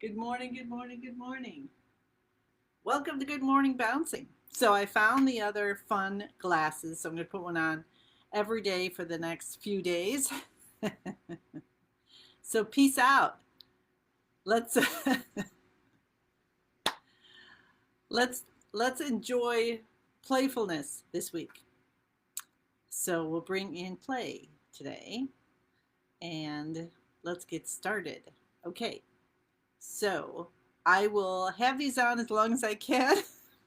Good morning, good morning, good morning. Welcome to Good Morning Bouncing. So I found the other fun glasses. So I'm going to put one on every day for the next few days. So peace out. Let's let's let's enjoy playfulness this week. So we'll bring in play today and let's get started. Okay. So I will have these on as long as I can,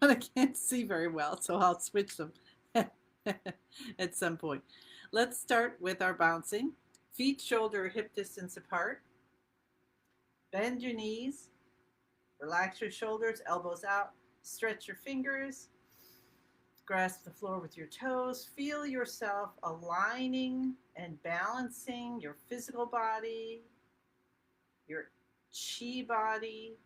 but I can't see very well, so I'll switch them at some point. Let's start with our bouncing. Feet shoulder hip distance apart. Bend your knees. Relax your shoulders, elbows out. Stretch your fingers. Grasp the floor with your toes. Feel yourself aligning and balancing your physical body, your chi body.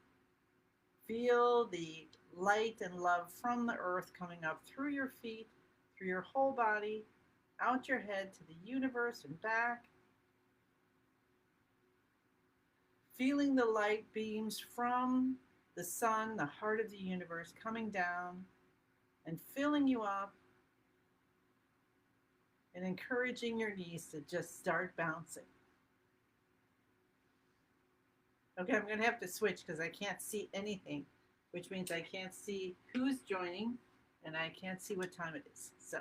Feel the light and love from the earth coming up through your feet, through your whole body, out your head to the universe and back. Feeling the light beams from the sun, the heart of the universe, coming down and filling you up and encouraging your knees to just start bouncing. Okay, I'm going to have to switch because I can't see anything, which means I can't see who's joining and I can't see what time it is. So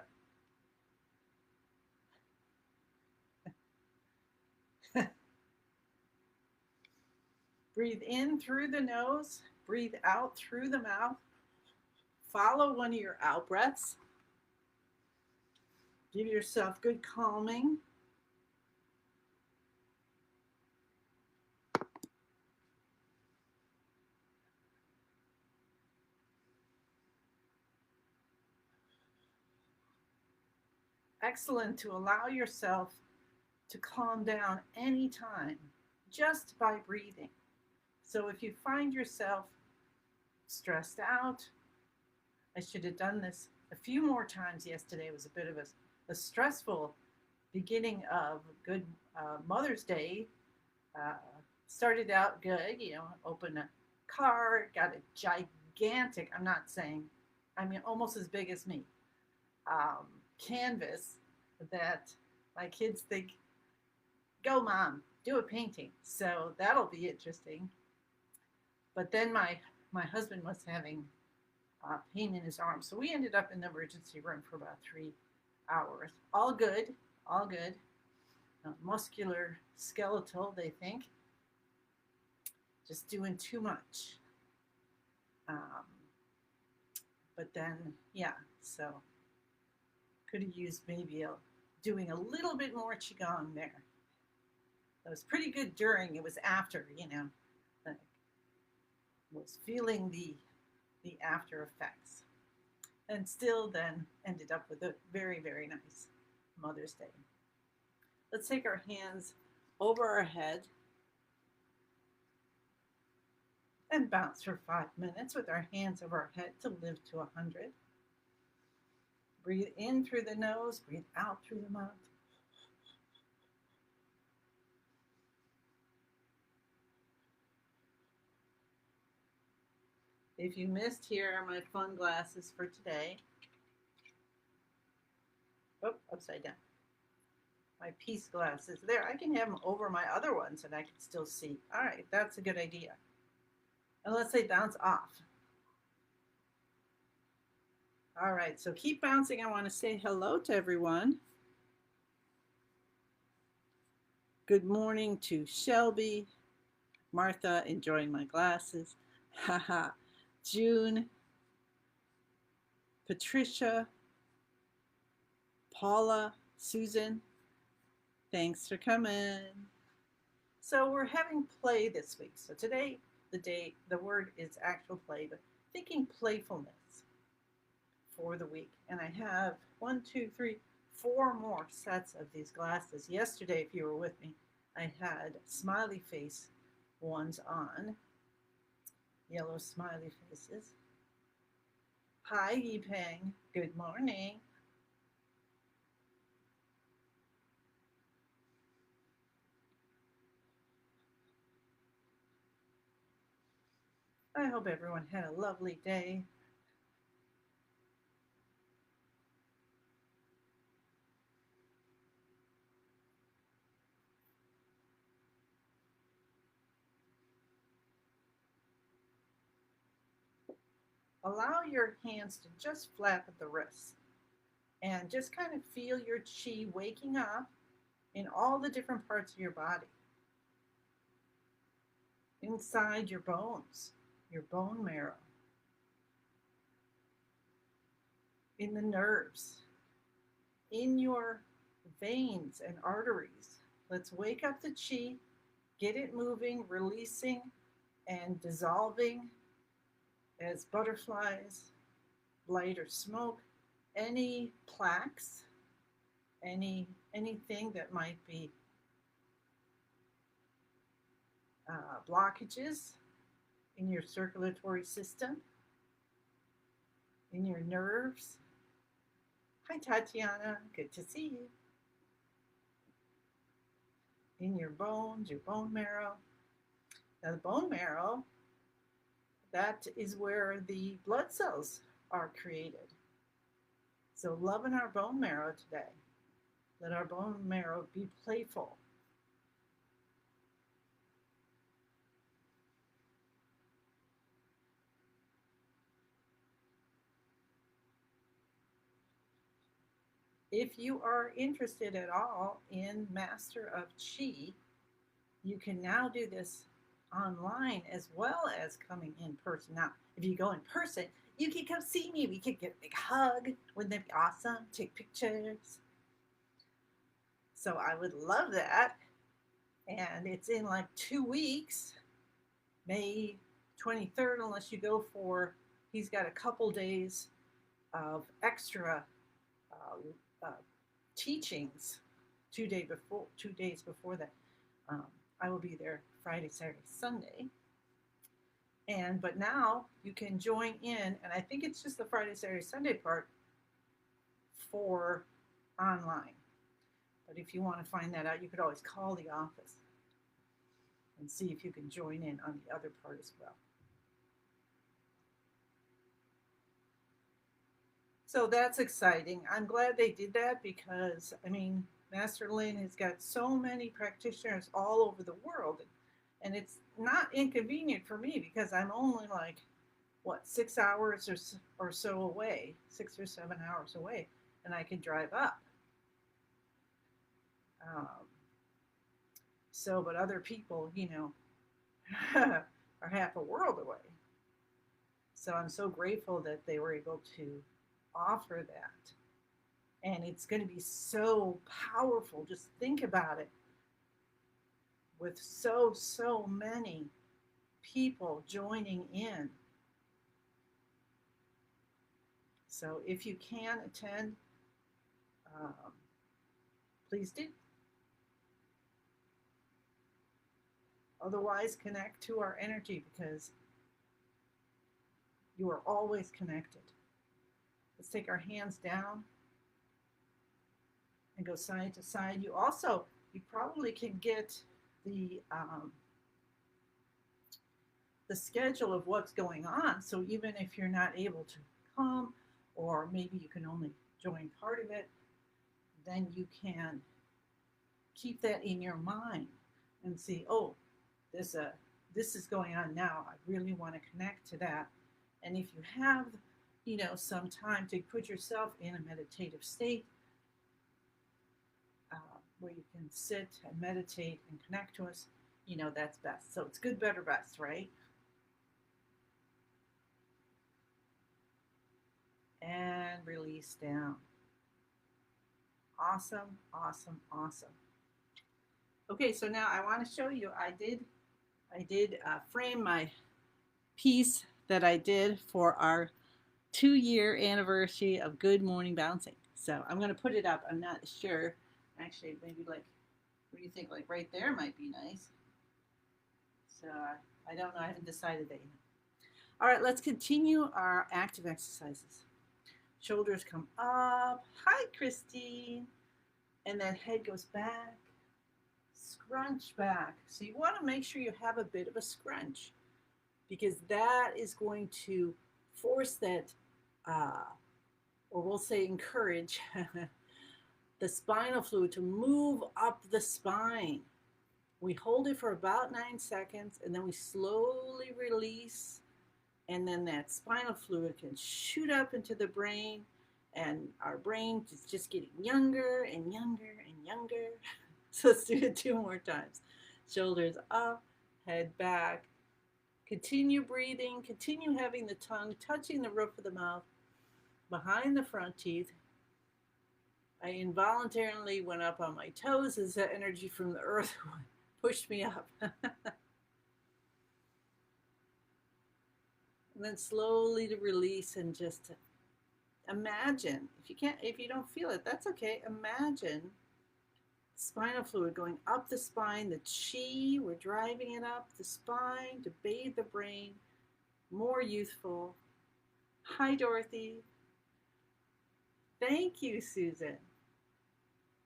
breathe in through the nose, breathe out through the mouth. Follow one of your out breaths. Give yourself good calming. Excellent to allow yourself to calm down anytime just by breathing. So if you find yourself stressed out, I should have done this a few more times yesterday. It was a bit of a stressful beginning of good Mother's Day. Uh, Started out good, opened a car, got a gigantic, I'm not saying, I mean, almost as big as me, um, canvas that my kids think, go mom, do a painting. So that'll be interesting. But then my husband was having pain in his arm. So we ended up in the emergency room for about 3 hours. All good, all good. Muscular skeletal, they think. Just doing too much. Um, but then, yeah, so could have used maybe doing a little bit more Qigong there. That was pretty good during, it was after, I was feeling the after effects. And still then ended up with a very, very nice Mother's Day. Let's take our hands over our head and bounce for 5 minutes with our hands over our head to live to 100. Breathe in through the nose, breathe out through the mouth. If you missed, here are my fun glasses for today. Oh, upside down. My peace glasses. There, I can have them over my other ones and I can still see. All right, that's a good idea. And let's say bounce off. All right, so keep bouncing. I want to say hello to everyone. Good morning to Shelby. Martha, enjoying my glasses. Haha. June. Patricia. Paula. Susan. Thanks for coming. So we're having play this week. So today, the word is actual play, but thinking playfulness for the week. And I have 4 more sets of these glasses. Yesterday, if you were with me, I had smiley face ones on, yellow smiley faces. Hi, Yipeng. Good morning. I hope everyone had a lovely day. Allow your hands to just flap at the wrists and just kind of feel your chi waking up in all the different parts of your body. Inside your bones, your bone marrow, in the nerves, in your veins and arteries. Let's wake up the chi, get it moving, releasing, and dissolving as butterflies, light or smoke, any plaques, anything that might be blockages in your circulatory system, in your nerves. Hi, Tatiana. Good to see you. In your bones, your bone marrow. Now, the bone marrow, that is where the blood cells are created. So, love in our bone marrow today. Let our bone marrow be playful. If you are interested at all in Master of Chi, you can now do this online as well as coming in person. Now, if you go in person, you can come see me. We could get a big hug. Wouldn't that be awesome? Take pictures. So I would love that. And it's in like 2 weeks, May 23rd, unless you go for, he's got a couple days of extra uh, teachings 2 days before that. I will be there Friday, Saturday, Sunday. But now you can join in, and I think it's just the Friday, Saturday, Sunday part for online. But if you want to find that out, you could always call the office and see if you can join in on the other part as well. So that's exciting. I'm glad they did that because, I mean, Master Lin has got so many practitioners all over the world. And it's not inconvenient for me because I'm only like, what, 6 hours or so away, 6 or 7 hours away, and I can drive up. Um, but other people, are half a world away. So I'm so grateful that they were able to offer that. And it's going to be so powerful. Just think about it. With so many people joining in. So if you can attend, please do. Otherwise, connect to our energy because you are always connected. Let's take our hands down and go side to side. You probably can get the schedule of what's going on. So even if you're not able to come, or maybe you can only join part of it, then you can keep that in your mind and see, oh, this is going on now. I really want to connect to that. And if you have, some time to put yourself in a meditative state where you can sit and meditate and connect to us, that's best. So it's good, better, best, right? And release down. Awesome, awesome, awesome. Okay, so now I want to show you, I did frame my piece that I did for our 2-year anniversary of Good Morning Bouncing. So I'm going to put it up. I'm not sure. Actually, maybe like, what do you think? Like right there might be nice. So I don't know. I haven't decided that yet. All right, let's continue our active exercises. Shoulders come up. Hi, Christine. And then head goes back. Scrunch back. So you want to make sure you have a bit of a scrunch because that is going to force that, uh, or we'll say encourage, the spinal fluid to move up the spine. We hold it for about 9 seconds and then we slowly release. And then that spinal fluid can shoot up into the brain, and our brain is just getting younger and younger and younger. So let's do it 2 more times. Shoulders up, head back. Continue breathing. Continue having the tongue touching the roof of the mouth behind the front teeth. I involuntarily went up on my toes as that energy from the earth pushed me up. And then slowly to release and just imagine. If you don't feel it, that's okay. Imagine spinal fluid going up the spine, the chi, we're driving it up the spine to bathe the brain, more youthful. Hi, Dorothy. Thank you, Susan.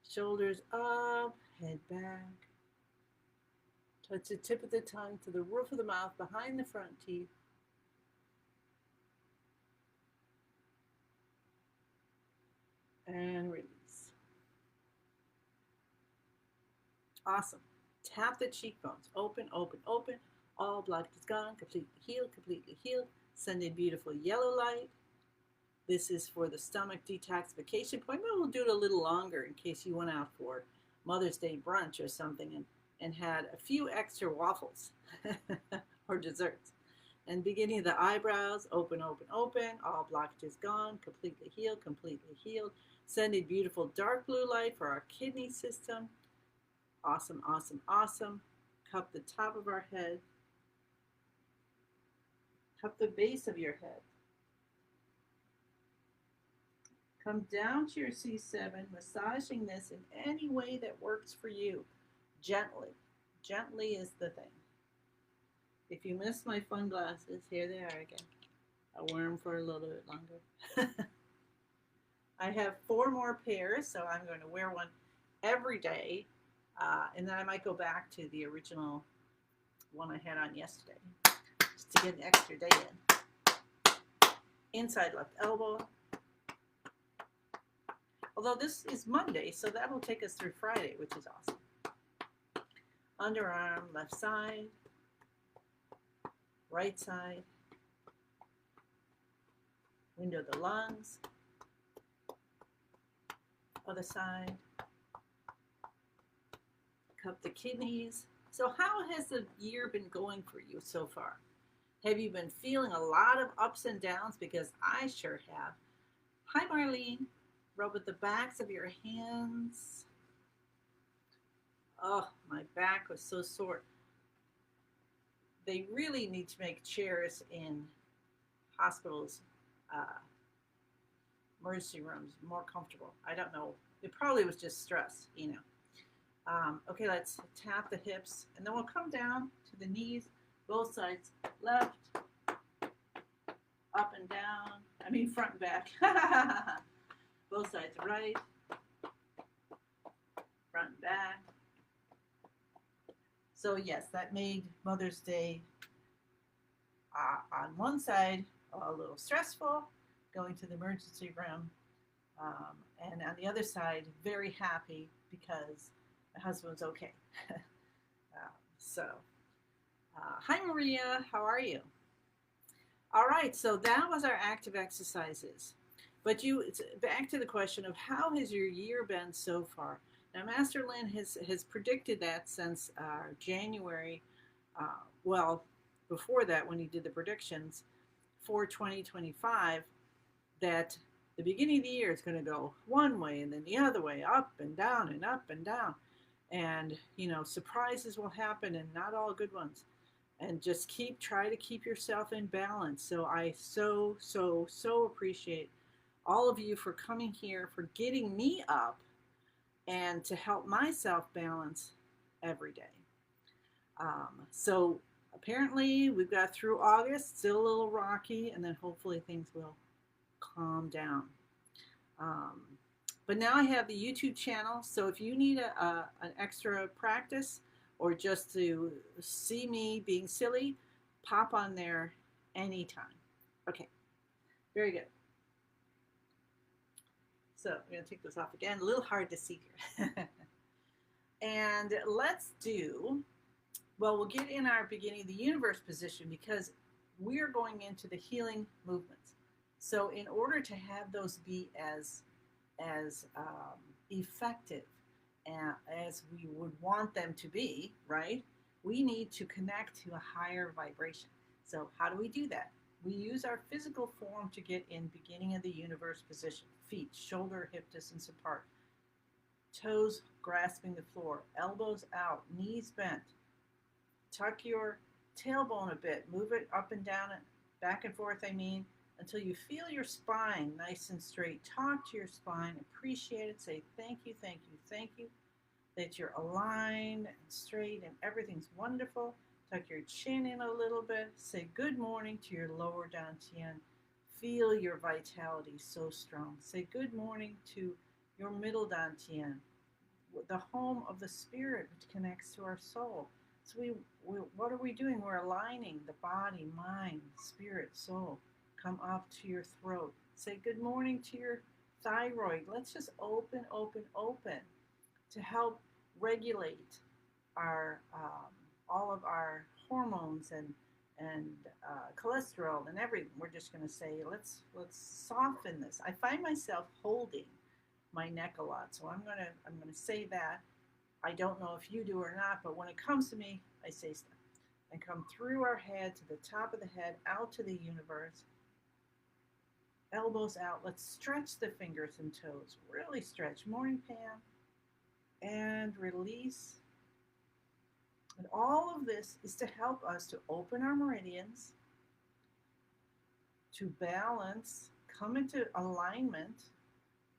Shoulders up, head back. Touch the tip of the tongue to the roof of the mouth behind the front teeth. And release. Awesome. Tap the cheekbones. Open, open, open. All blockage is gone. Completely healed, completely healed. Send a beautiful yellow light. This is for the stomach detoxification point, but we'll do it a little longer in case you went out for Mother's Day brunch or something and had a few extra waffles or desserts. And beginning of the eyebrows, open, open, open. All blockages gone. Completely healed, completely healed. Send a beautiful dark blue light for our kidney system. Awesome, awesome, awesome. Cup the top of our head. Cup the base of your head. Come down to your C7, massaging this in any way that works for you. Gently. Gently is the thing. If you missed my fun glasses, here they are again. I'll wear them for a little bit longer. I have 4 more pairs, so I'm going to wear one every day. And then I might go back to the original one I had on yesterday, just to get an extra day in. Inside left elbow. Although this is Monday, so that will take us through Friday, which is awesome. Underarm, left side, right side, window of the lungs, other side, cup the kidneys. So how has the year been going for you so far? Have you been feeling a lot of ups and downs? Because I sure have. Hi, Marlene. Rub with the backs of your hands. Oh, my back was so sore. They really need to make chairs in hospitals, emergency rooms, more comfortable. I don't know. It probably was just stress, you know. Okay, let's tap the hips, and then we'll come down to the knees, both sides, left, up and down. I mean, front and back. Both sides right, front and back. So yes, that made Mother's Day on one side a little stressful, going to the emergency room, and on the other side, very happy because my husband was okay. Hi Maria, how are you? All right, so that was our active exercises. But back to the question of how has your year been so far? Now, Master Lin has predicted that since January, well, before that when he did the predictions for 2025, that the beginning of the year is going to go one way and then the other way, up and down and up and down. And, you know, surprises will happen and not all good ones. And just try to keep yourself in balance. So I so appreciate all of you for coming here, for getting me up, and to help myself balance every day. So apparently we've got through August, still a little rocky, and then hopefully things will calm down. But now I have the YouTube channel, so if you need an extra practice or just to see me being silly, pop on there anytime. Okay, very good. So I'm going to take this off again. A little hard to see here. And let's do, well, we'll get in our beginning of the universe position because we're going into the healing movements. So in order to have those be as effective as we would want them to be, right? We need to connect to a higher vibration. So how do we do that? We use our physical form to get in beginning of the universe position. Feet, shoulder, hip distance apart. Toes grasping the floor. Elbows out. Knees bent. Tuck your tailbone a bit. Move it up and down, back and forth, until you feel your spine nice and straight. Talk to your spine. Appreciate it. Say thank you, thank you, thank you. That you're aligned and straight and everything's wonderful. Tuck your chin in a little bit. Say good morning to your lower dantian. Feel your vitality so strong. Say good morning to your middle dantian, the home of the spirit which connects to our soul. So what are we doing? We're aligning the body, mind, spirit, soul. Come up to your throat. Say good morning to your thyroid. Let's just open, open, open to help regulate our all of our hormones and cholesterol and everything. We're just going to say let's soften this. I find myself holding my neck a lot, so I'm gonna say that. I don't know if you do or not, but when it comes to me, I say stuff and come through our head to the top of the head, out to the universe. Elbows out. Let's stretch the fingers and toes. Really stretch. Morning, Pam. And release. And all of this is to help us to open our meridians, to balance, come into alignment,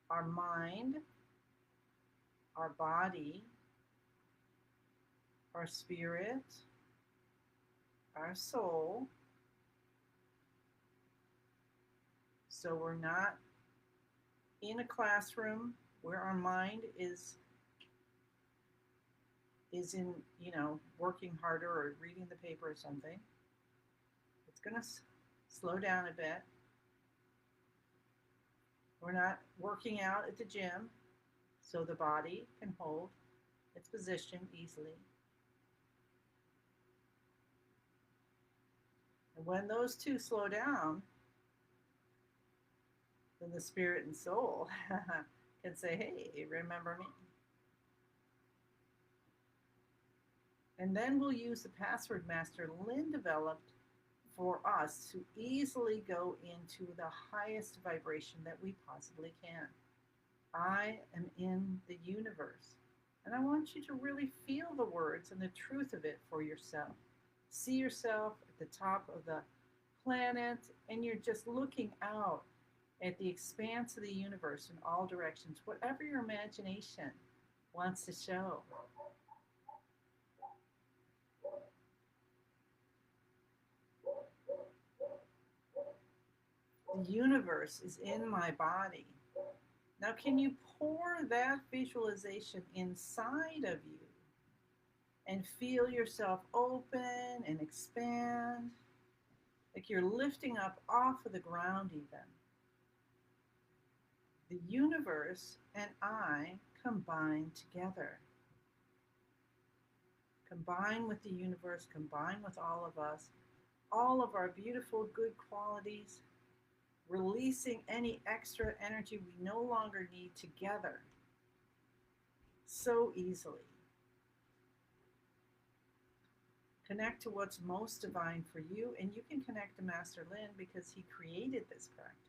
our mind, our body, our spirit, our soul. So we're not in a classroom where our mind is in, working harder or reading the paper or something. It's going to slow down a bit. We're not working out at the gym, so the body can hold its position easily. And when those two slow down, then the spirit and soul can say, hey, remember me. And then we'll use the password master Lynn developed for us to easily go into the highest vibration that we possibly can. I am in the universe. And I want you to really feel the words and the truth of it for yourself. See yourself at the top of the planet, and you're just looking out at the expanse of the universe in all directions, whatever your imagination wants to show. The universe is in my body. Now, can you pour that visualization inside of you and feel yourself open and expand, like you're lifting up off of the ground even? The universe and I combine together. Combine with the universe, combine with all of us, all of our beautiful good qualities, releasing any extra energy we no longer need together so easily. Connect to what's most divine for you, and you can connect to Master Lin because he created this practice.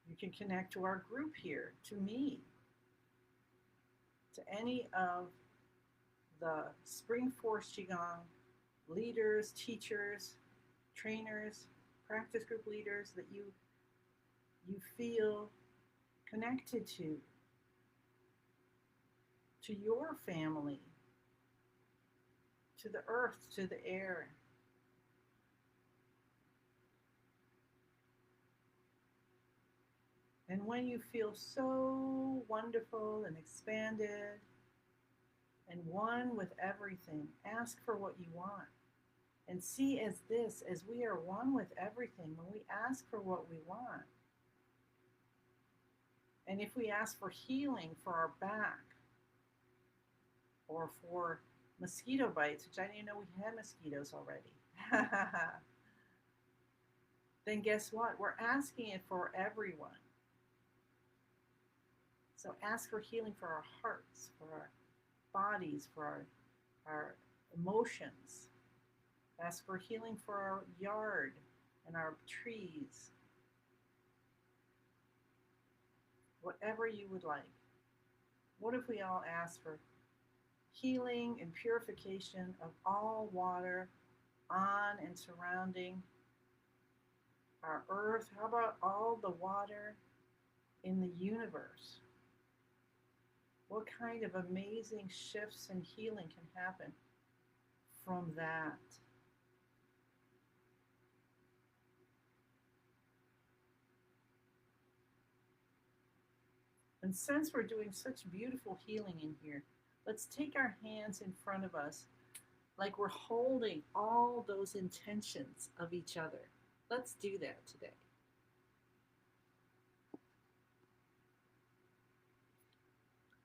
You can connect to our group here, to me, to any of the Spring Forest Qigong leaders, teachers, trainers, practice group leaders that you feel connected to your family, to the earth, to the air. And when you feel so wonderful and expanded, and one with everything. Ask for what you want. And see as this, as we are one with everything, when we ask for what we want, and if we ask for healing for our back or for mosquito bites, which I didn't know we had mosquitoes already, then guess what? We're asking it for everyone. So ask for healing for our hearts, for our bodies, for our emotions. Ask for healing for our yard and our trees. Whatever you would like. What if we all ask for healing and purification of all water on and surrounding our earth? How about all the water in the universe? What kind of amazing shifts and healing can happen from that? And since we're doing such beautiful healing in here, let's take our hands in front of us like we're holding all those intentions of each other. Let's do that today.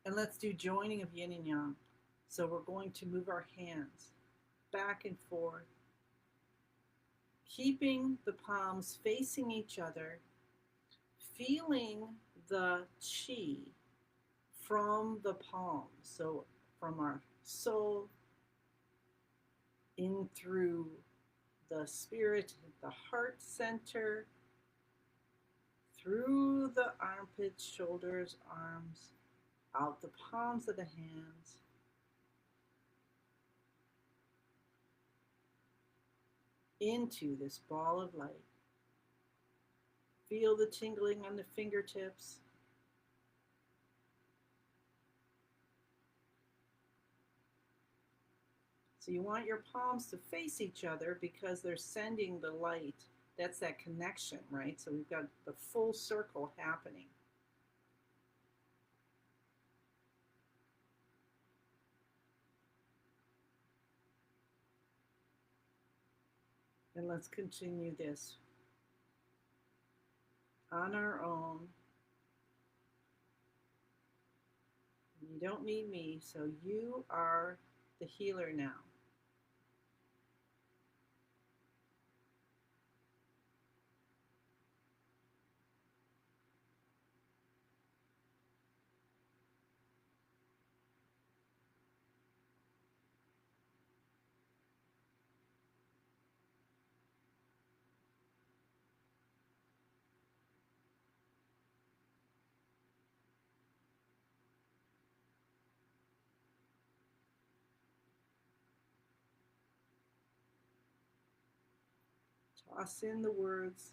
And let's do joining of yin and yang. So we're going to move our hands back and forth, keeping the palms facing each other, feeling the chi from the palms. So from our soul in through the spirit, the heart center, through the armpits, shoulders, arms, out the palms of the hands, into this ball of light. Feel the tingling on the fingertips. So you want your palms to face each other because they're sending the light. That's that connection, right? So we've got the full circle happening. And let's continue this on our own. You don't need me, so you are the healer now. Toss in the words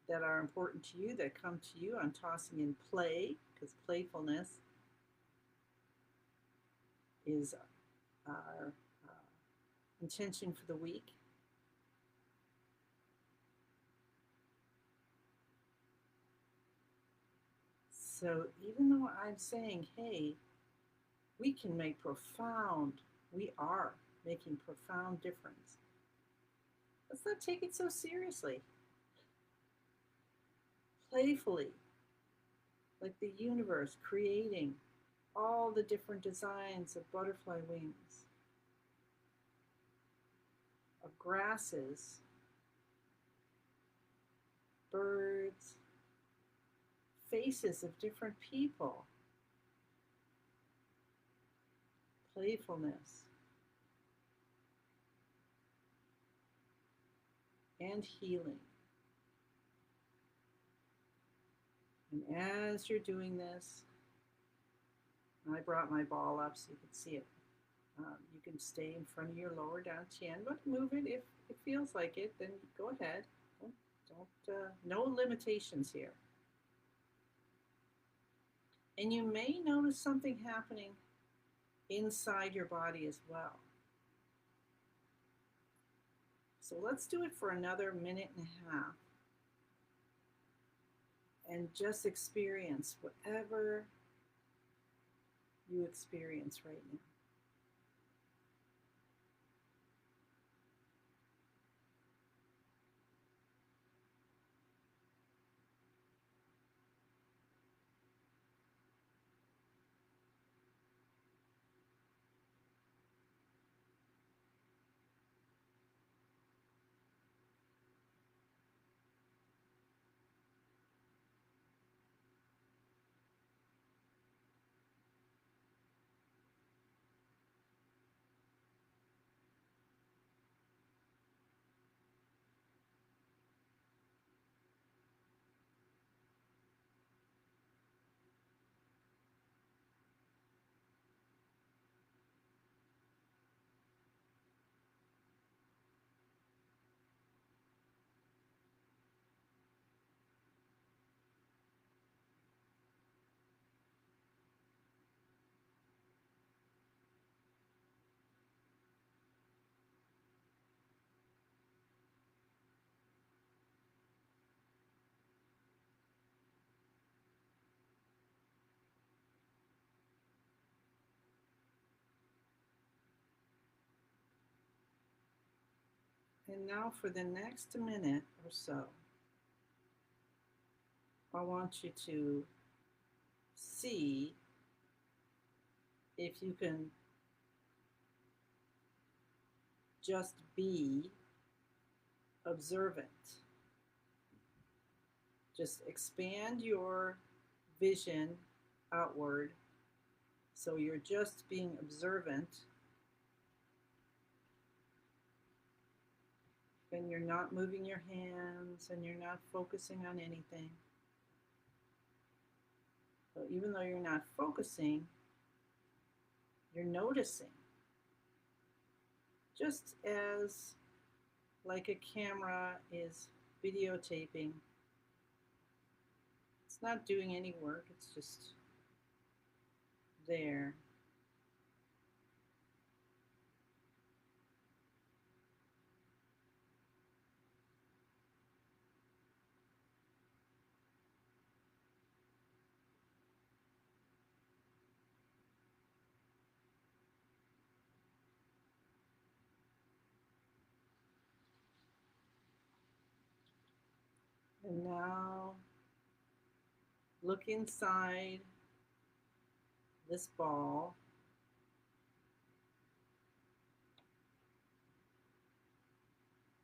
that are important to you, that come to you. I'm tossing in play, because playfulness is our intention for the week. So even though I'm saying, hey, we can make we are making profound difference. Let's not take it so seriously. Playfully, like the universe creating all the different designs of butterfly wings, of grasses, birds, faces of different people, playfulness, and healing. And as you're doing this, I brought my ball up so you can see it. You can stay in front of your lower dantian, but move it if it feels like it, then go ahead. No limitations here. And you may notice something happening inside your body as well. So let's do it for another minute and a half. And just experience whatever you experience right now. And now for the next minute or so, I want you to see if you can just be observant. Just expand your vision outward so you're just being observant and you're not moving your hands and you're not focusing on anything. So even though you're not focusing, you're noticing. Just as like a camera is videotaping, it's not doing any work, it's just there. And now look inside this ball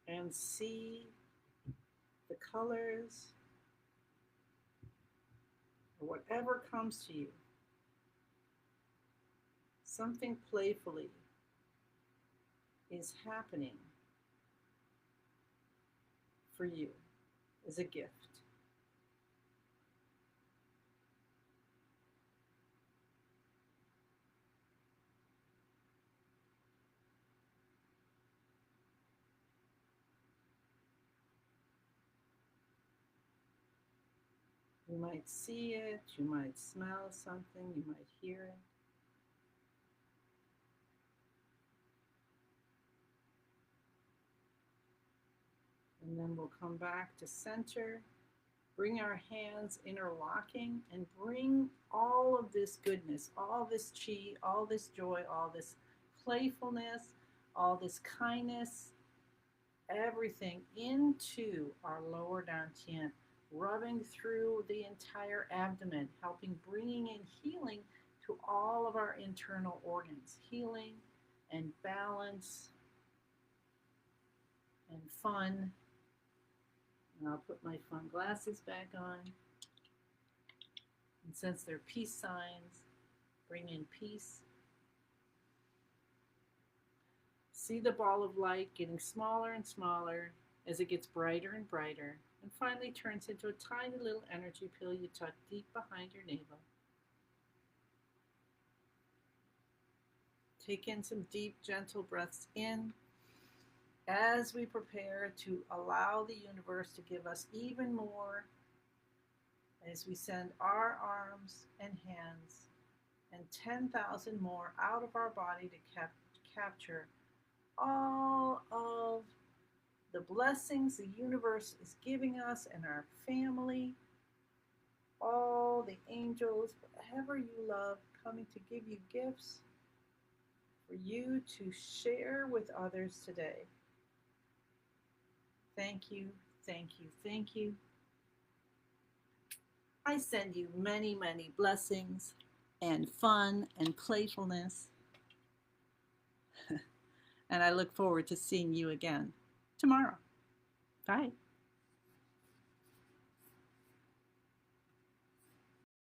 and see the colors or whatever comes to you. Something playfully is happening for you as a gift. You might see it, you might smell something, you might hear it. And then we'll come back to center, bring our hands interlocking, and bring all of this goodness, all this chi, all this joy, all this playfulness, all this kindness, everything into our lower dantian, rubbing through the entire abdomen, helping bringing in healing to all of our internal organs, healing and balance and fun. And I'll put my fun glasses back on. And since they're peace signs, bring in peace. See the ball of light getting smaller and smaller as it gets brighter and brighter, and finally turns into a tiny little energy pill you tuck deep behind your navel. Take in some deep, gentle breaths in as we prepare to allow the universe to give us even more as we send our arms and hands and 10,000 more out of our body to capture all of the blessings the universe is giving us and our family, all the angels, whatever you love, coming to give you gifts for you to share with others today. Thank you, thank you, thank you. I send you many, many blessings and fun and playfulness. And I look forward to seeing you again tomorrow. Bye.